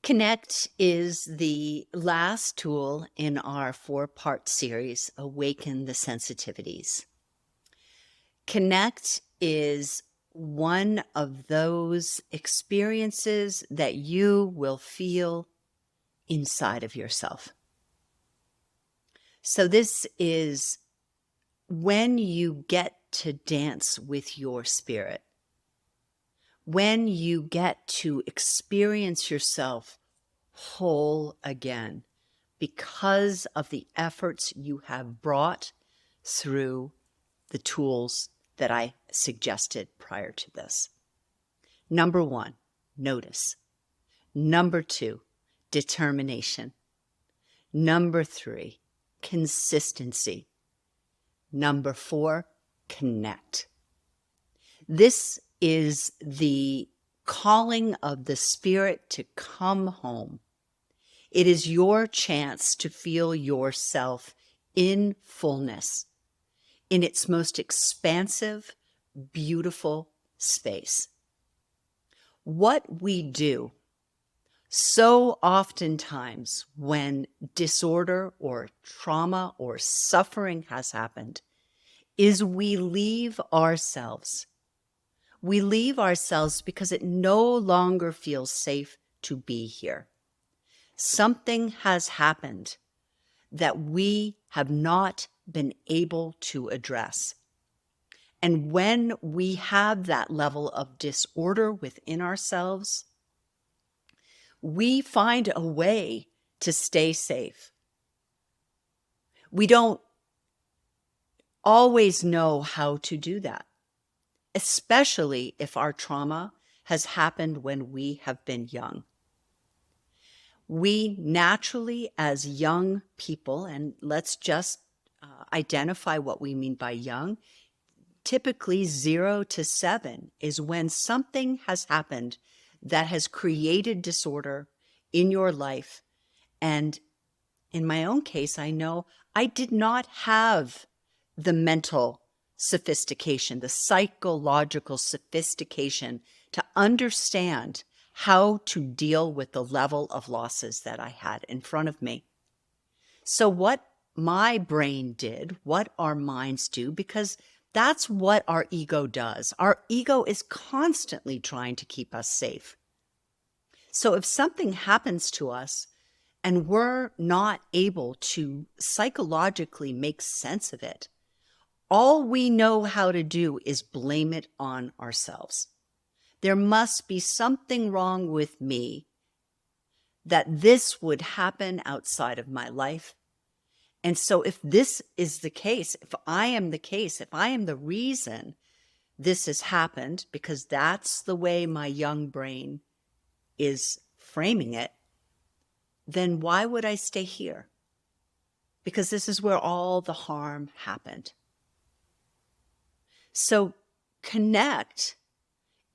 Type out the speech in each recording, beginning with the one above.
Connect is the last tool in our four-part series, Awaken the Sensitivities. Connect is one of those experiences that you will feel inside of yourself. So this is when you get to dance with your spirit, when you get to experience yourself whole again because of the efforts you have brought through the tools that I suggested prior to this. Number one, notice. Number two, determination. Number three, consistency. Number four, connect. This is the calling of the spirit to come home. It is your chance to feel yourself in fullness, in its most expansive, beautiful space. What we do so oftentimes when disorder or trauma or suffering has happened is we leave ourselves. We leave ourselves because it no longer feels safe to be here. Something has happened that we have not been able to address. And when we have that level of disorder within ourselves, we find a way to stay safe. We don't always know how to do that, especially if our trauma has happened when we have been young. We naturally, as young people, and let's just identify what we mean by young, typically 0 to 7 is when something has happened that has created disorder in your life. And in my own case, I know I did not have the mental sophistication, the psychological sophistication to understand how to deal with the level of losses that I had in front of me. So what my brain did, what our minds do, because that's what our ego does. Our ego is constantly trying to keep us safe. So if something happens to us and we're not able to psychologically make sense of it, all we know how to do is blame it on ourselves. There must be something wrong with me that this would happen outside of my life. And so if this is the case, if I am the case, if I am the reason this has happened, because that's the way my young brain is framing it, then why would I stay here? Because this is where all the harm happened. So connect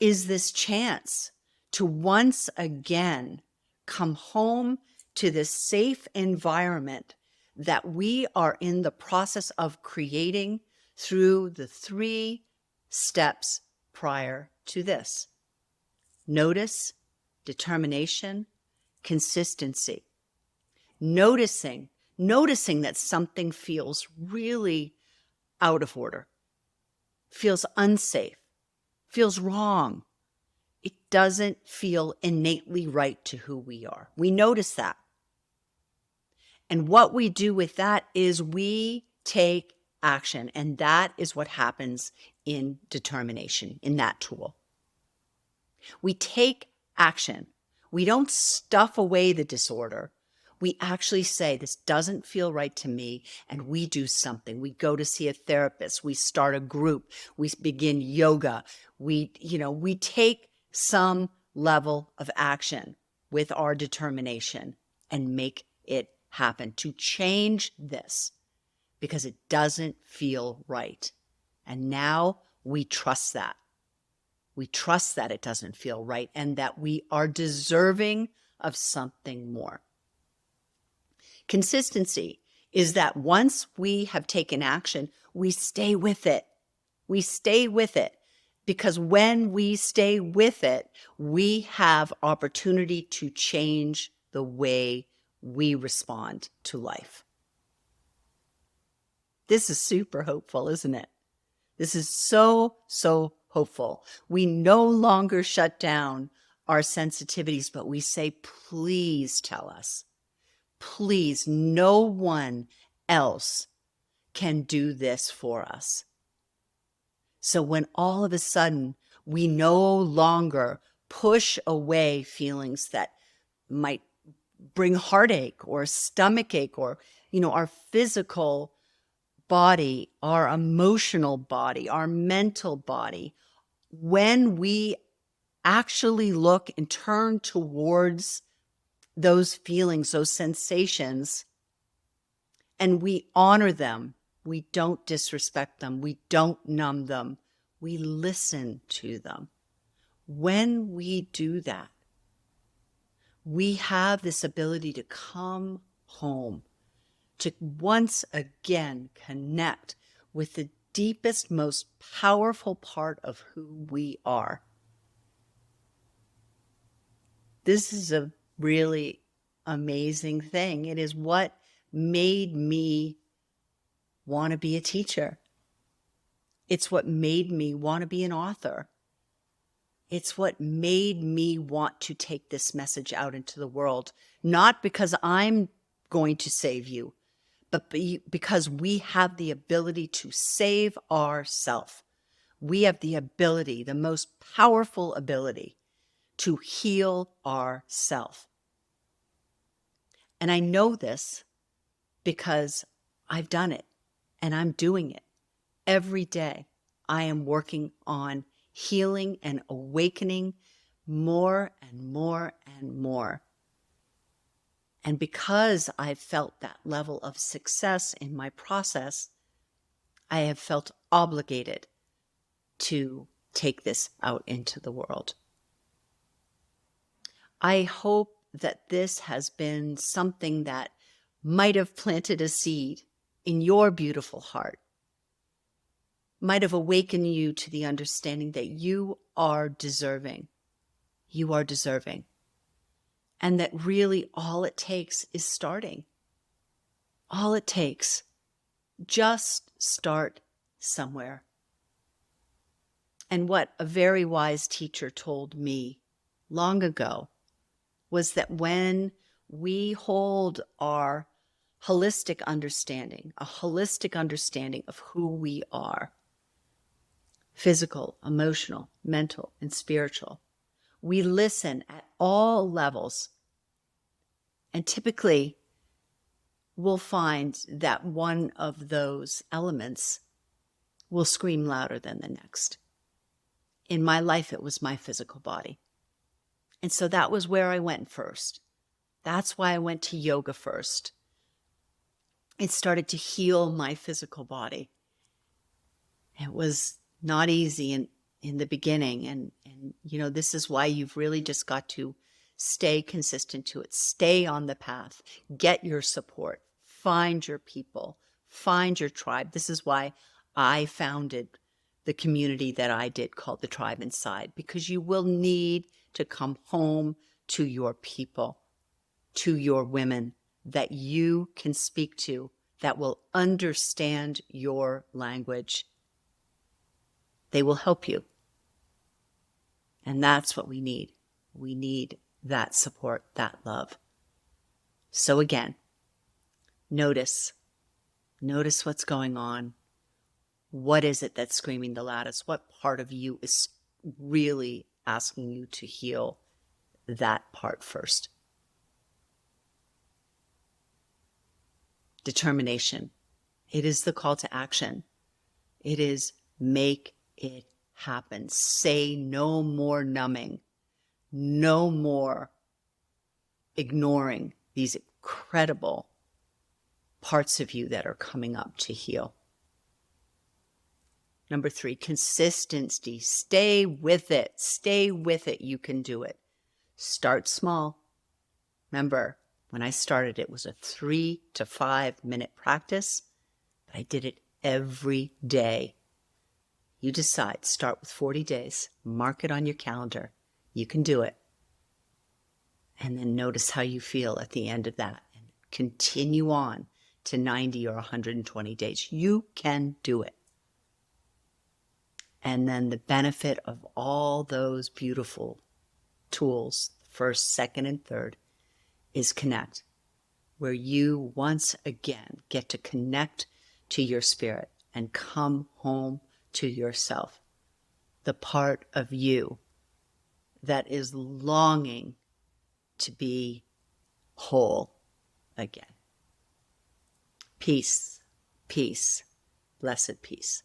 is this chance to once again come home to this safe environment that we are in the process of creating through the 3 steps prior to this. Notice, determination, consistency. Noticing that something feels really out of order, feels unsafe, feels wrong. It doesn't feel innately right to who we are. We notice that. And what we do with that is we take action. And that is what happens in determination, in that tool. We take action. We don't stuff away the disorder. We actually say, this doesn't feel right to me, and we do something. We go to see a therapist. We start a group. We begin yoga. We take some level of action with our determination and make it happen to change this because it doesn't feel right. And now we trust that. We trust that it doesn't feel right and that we are deserving of something more. Consistency is that once we have taken action, we stay with it. We stay with it Because when we stay with it, we have opportunity to change the way we respond to life. This is super hopeful, isn't it? This is so, so hopeful. We no longer shut down our sensitivities, but we say, please tell us. Please, no one else can do this for us. So when all of a sudden we no longer push away feelings that might bring heartache or stomach ache or, our physical body, our emotional body, our mental body, when we actually look and turn towards those feelings, those sensations, and we honor them, we don't disrespect them, we don't numb them, we listen to them. When we do that, we have this ability to come home, to once again connect with the deepest, most powerful part of who we are. This is a really amazing thing. It is what made me want to be a teacher. It's what made me want to be an author. It's what made me want to take this message out into the world, not because I'm going to save you, but because we have the ability to save ourselves. We have the ability, the most powerful ability, to heal ourselves. And I know this because I've done it and I'm doing it every day. I am working on healing and awakening more and more and more. And because I've felt that level of success in my process, I have felt obligated to take this out into the world. I hope that this has been something that might have planted a seed in your beautiful heart, might have awakened you to the understanding that you are deserving. You are deserving. And that really all it takes is starting. All it takes. Just start somewhere. And what a very wise teacher told me long ago was that when we hold our holistic understanding, a holistic understanding of who we are, physical, emotional, mental, and spiritual, we listen at all levels. And typically, we'll find that one of those elements will scream louder than the next. In my life, it was my physical body. And so that was where I went first. That's why I went to yoga first. It started to heal my physical body. It was not easy in the beginning. And this is why you've really just got to stay consistent to it. Stay on the path. Get your support. Find your people. Find your tribe. This is why I founded the community that I did called the Tribe Inside, because you will need to come home to your people, to your women that you can speak to, that will understand your language. They will help you. And that's what we need. We need that support, that love. So again, notice what's going on. What is it that's screaming the loudest? What part of you is really asking you to heal that part first? Determination. It is the call to action. It is make it happen. Say no more numbing. No more ignoring these incredible parts of you that are coming up to heal. Number 3, consistency. Stay with it. Stay with it. You can do it. Start small. Remember, when I started, it was a 3 to 5 minute practice, but I did it every day. You decide, start with 40 days, mark it on your calendar. You can do it. And then notice how you feel at the end of that. And continue on to 90 or 120 days. You can do it. And then the benefit of all those beautiful tools, first, second, and third, is connect, where you once again get to connect to your spirit and come home to yourself, the part of you that is longing to be whole again. Peace, peace, blessed peace.